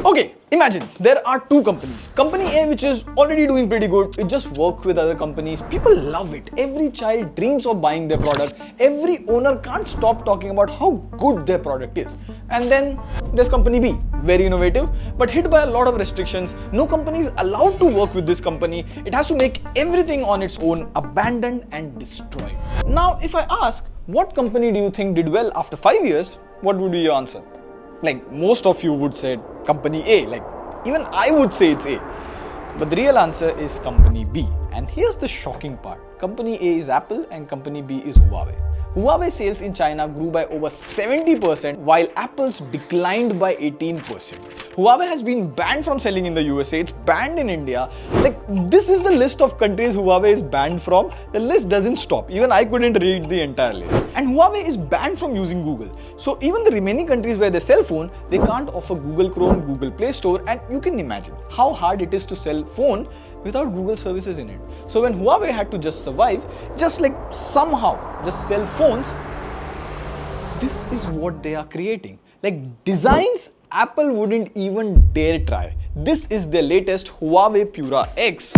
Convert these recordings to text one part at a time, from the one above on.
Okay, imagine there are two companies. Company A, which is already doing pretty good, it just works with other companies. People love it. Every child dreams of buying their product. Every owner can't stop talking about how good their product is. And then there's Company B, very innovative, but hit by a lot of restrictions. No company is allowed to work with this company. It has to make everything on its own, abandoned and destroyed. Now, if I ask, what company do you think did well after 5 years? What would be your answer? Like most of you would say Company A, like even I would say it's A. But the real answer is Company B. And here's the shocking part. Company A is Apple and Company B is Huawei. Huawei sales in China grew by over 70% while Apple's declined by 18%. Huawei has been banned from selling in the USA, it's banned in India. Like, this is the list of countries Huawei is banned from. The list doesn't stop. Even I couldn't read the entire list. And Huawei is banned from using Google. So even the remaining countries where they sell phone, they can't offer Google Chrome, Google Play Store, and you can imagine how hard it is to sell phone without Google services in it. So when Huawei had to just survive, just like somehow just sell phones, this is what they are creating. Like designs Apple wouldn't even dare try. This is their latest Huawei Pura X.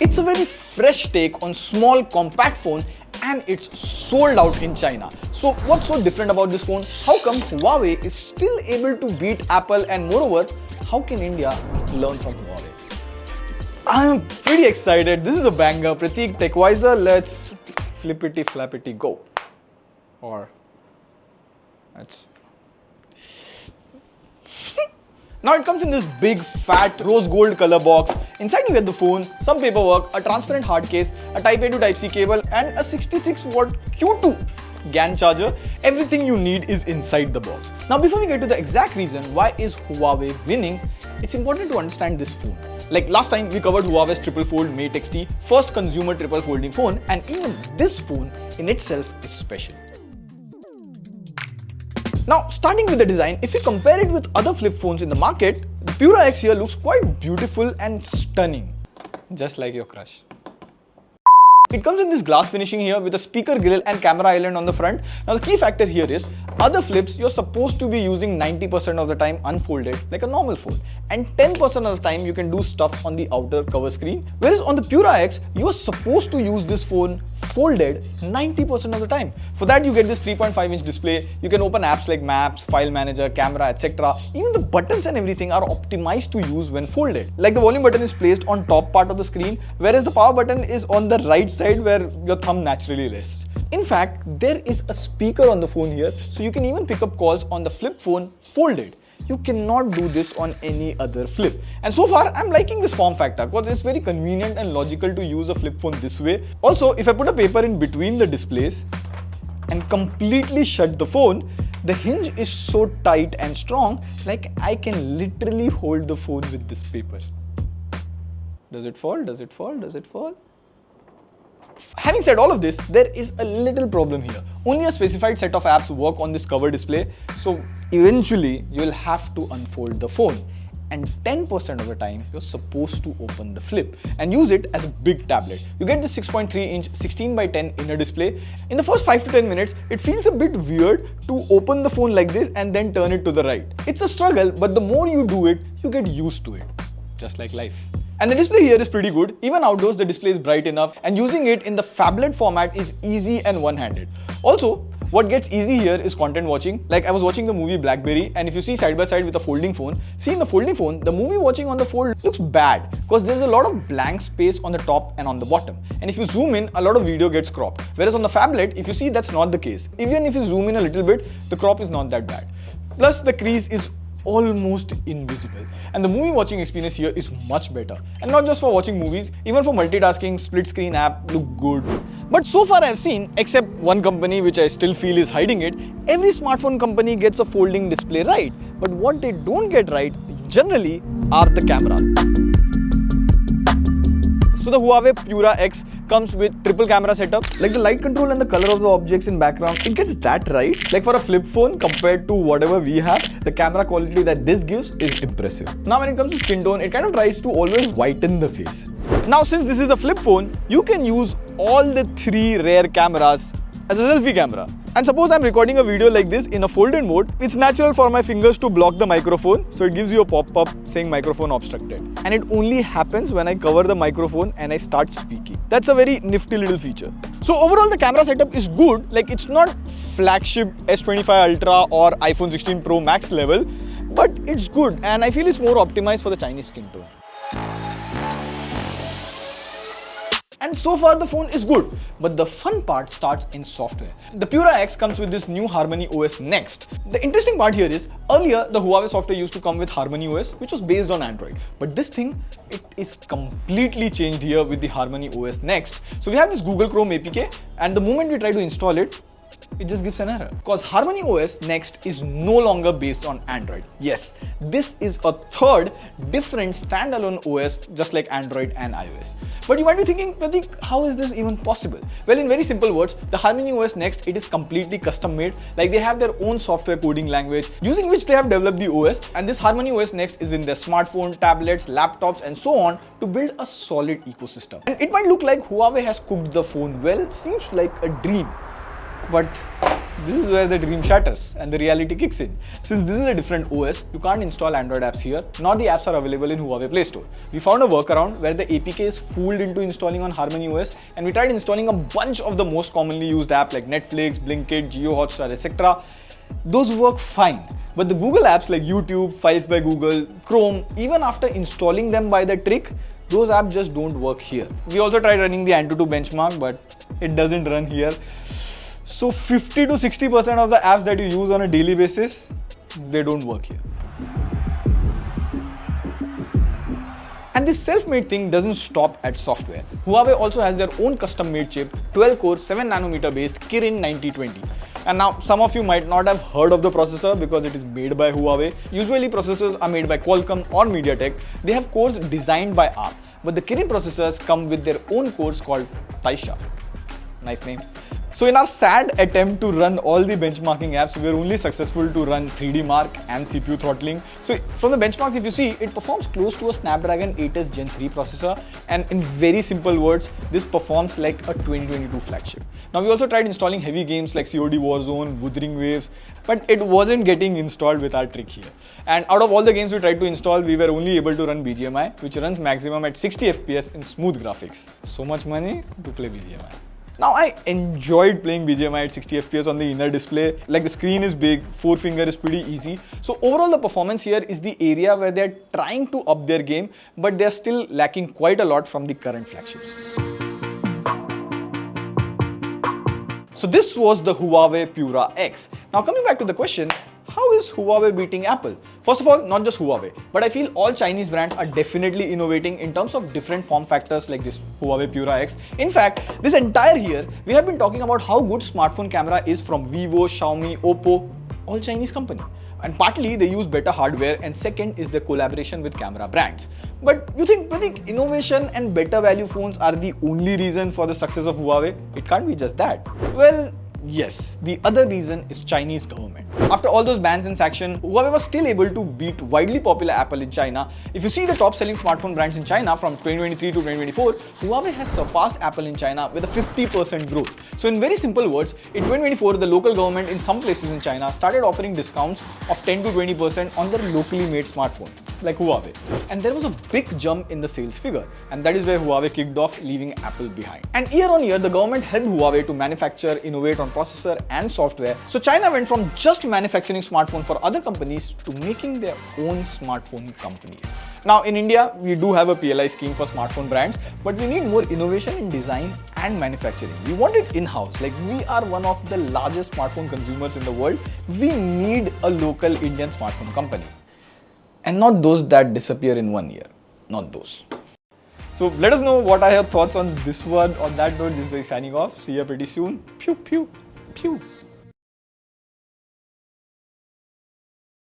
It's a very fresh take on small compact phone and it's sold out in China. So what's so different about this phone? How come Huawei is still able to beat Apple, and moreover, how can India learn from Huawei? I'm pretty excited. This is a banger. Pratik, TechWiser, let's flippity flappity go. Or let's... Now it comes in this big fat rose gold color box. Inside you get the phone, some paperwork, a transparent hard case, a Type A to Type C cable and a 66 watt Q2 GAN charger. Everything you need is inside the box. Now before we get to the exact reason why is Huawei winning, it's important to understand this phone. Like last time we covered Huawei's triple fold Mate XT, first consumer triple folding phone, and even this phone in itself is special. Now, starting with the design, if you compare it with other flip phones in the market, the Pura X here looks quite beautiful and stunning, just like your crush. It comes in this glass finishing here with a speaker grill and camera island on the front. Now, the key factor here is, other flips you're supposed to be using 90% of the time unfolded like a normal phone, and 10% of the time you can do stuff on the outer cover screen. Whereas on the Pura X, you are supposed to use this phone folded 90% of the time. For that you get this 3.5-inch display. You can open apps like Maps, File Manager, Camera, etc. Even the buttons and everything are optimized to use when folded. Like the volume button is placed on top part of the screen, whereas the power button is on the right side where your thumb naturally rests. In fact, there is a speaker on the phone here, so you can even pick up calls on the flip phone folded. You cannot do this on any other flip. And so far, I'm liking this form factor because it's very convenient and logical to use a flip phone this way. Also, if I put a paper in between the displays and completely shut the phone, the hinge is so tight and strong, like I can literally hold the phone with this paper. Does it fall? Does it fall? Does it fall? Having said all of this, there is a little problem here. Only a specified set of apps work on this cover display, so eventually you'll have to unfold the phone, and 10% of the time you're supposed to open the flip and use it as a big tablet. You get this 6.3-inch 16:10 inner display. In the first 5 to 10 minutes, it feels a bit weird to open the phone like this and then turn it to the right. It's a struggle, but the more you do it, you get used to it, just like life. And the display here is pretty good. Even outdoors, the display is bright enough, and using it in the phablet format is easy and one-handed. Also, what gets easy here is content watching. Like I was watching the movie Blackberry, and if you see side by side with a folding phone, see in the folding phone, the movie watching on the fold looks bad because there's a lot of blank space on the top and on the bottom. And if you zoom in, a lot of video gets cropped. Whereas on the phablet, if you see, that's not the case. Even if you zoom in a little bit, the crop is not that bad. Plus, the crease is almost invisible, and the movie watching experience here is much better. And not just for watching movies, even for multitasking, split screen app look good. But so far I've seen, except one company which I still feel is hiding it, every smartphone company gets a folding display right. But what they don't get right generally are the cameras. So the Huawei Pura X comes with triple camera setup. Like the light control and the color of the objects in background, it gets that right. Like for a flip phone compared to whatever we have, the camera quality that this gives is impressive. Now when it comes to skin tone, it kind of tries to always whiten the face. Now since this is a flip phone, you can use all the 3 rear cameras as a selfie camera. And suppose I'm recording a video like this in a folded mode, it's natural for my fingers to block the microphone, so it gives you a pop-up saying microphone obstructed. And it only happens when I cover the microphone and I start speaking. That's a very nifty little feature. So overall the camera setup is good, like it's not flagship S25 Ultra or iPhone 16 Pro Max level, but it's good and I feel it's more optimized for the Chinese skin tone. And so far the phone is good, but the fun part starts in software. The Pura X comes with this new HarmonyOS Next. The interesting part here is, earlier the Huawei software used to come with HarmonyOS, which was based on Android. But this thing, it is completely changed here with the HarmonyOS Next. So we have this Google Chrome APK, and the moment we try to install it, it just gives an error. Because HarmonyOS Next is no longer based on Android. Yes, this is a third different standalone OS just like Android and iOS. But you might be thinking, Pratik, how is this even possible? Well, in very simple words, the HarmonyOS Next, it is completely custom made. Like they have their own software coding language using which they have developed the OS, and this HarmonyOS Next is in their smartphone, tablets, laptops and so on to build a solid ecosystem. And it might look like Huawei has cooked the phone well, seems like a dream. But this is where the dream shatters and the reality kicks in. Since this is a different OS, you can't install Android apps here, nor the apps are available in Huawei Play Store. We found a workaround where the APK is fooled into installing on HarmonyOS, and we tried installing a bunch of the most commonly used apps like Netflix, Blinkit, Jio Hotstar, etc. Those work fine. But the Google apps like YouTube, Files by Google, Chrome, even after installing them by the trick, those apps just don't work here. We also tried running the Antutu benchmark, but it doesn't run here. So 50 to 60% of the apps that you use on a daily basis, they don't work here. And this self-made thing doesn't stop at software. Huawei also has their own custom-made chip, 12-core, 7nm based Kirin 9020. And now some of you might not have heard of the processor because it is made by Huawei. Usually processors are made by Qualcomm or MediaTek. They have cores designed by ARM. But the Kirin processors come with their own cores called Taisha. Nice name. So in our sad attempt to run all the benchmarking apps, we were only successful to run 3D Mark and CPU throttling. So from the benchmarks, if you see, it performs close to a Snapdragon 8S Gen 3 processor. And in very simple words, this performs like a 2022 flagship. Now we also tried installing heavy games like COD Warzone, Wuthering Waves, but it wasn't getting installed with our trick here. And out of all the games we tried to install, we were only able to run BGMI, which runs maximum at 60 FPS in smooth graphics. So much money to play BGMI. Now I enjoyed playing BGMI at 60 FPS on the inner display. Like the screen is big, 4-finger is pretty easy. So overall the performance here is the area where they're trying to up their game, but they're still lacking quite a lot from the current flagships. So this was the Huawei Pura X. Now coming back to the question, how is Huawei beating Apple? First of all, not just Huawei, but I feel all Chinese brands are definitely innovating in terms of different form factors like this Huawei Pura X. In fact, this entire year, we have been talking about how good smartphone camera is from Vivo, Xiaomi, Oppo, all Chinese company. And partly they use better hardware, and second is the collaboration with camera brands. But you think, Pratik, innovation and better value phones are the only reason for the success of Huawei? It can't be just that. Well, yes, the other reason is Chinese government. After all those bans and sanctions, Huawei was still able to beat widely popular Apple in China. If you see the top selling smartphone brands in China from 2023 to 2024, Huawei has surpassed Apple in China with a 50% growth. So in very simple words, in 2024, the local government in some places in China started offering discounts of 10 to 20% on their locally made smartphone, like Huawei. And there was a big jump in the sales figure, and that is where Huawei kicked off, leaving Apple behind. And year on year, the government helped Huawei to manufacture, innovate on processor and software. So China went from just manufacturing smartphones for other companies to making their own smartphone companies. Now in India, we do have a PLI scheme for smartphone brands, but we need more innovation in design and manufacturing. We want it in-house. Like, we are one of the largest smartphone consumers in the world. We need a local Indian smartphone company. And not those that disappear in 1 year. Not those. So let us know what are your thoughts on this one. On that note, this is signing off. See you pretty soon. Pew, pew, pew.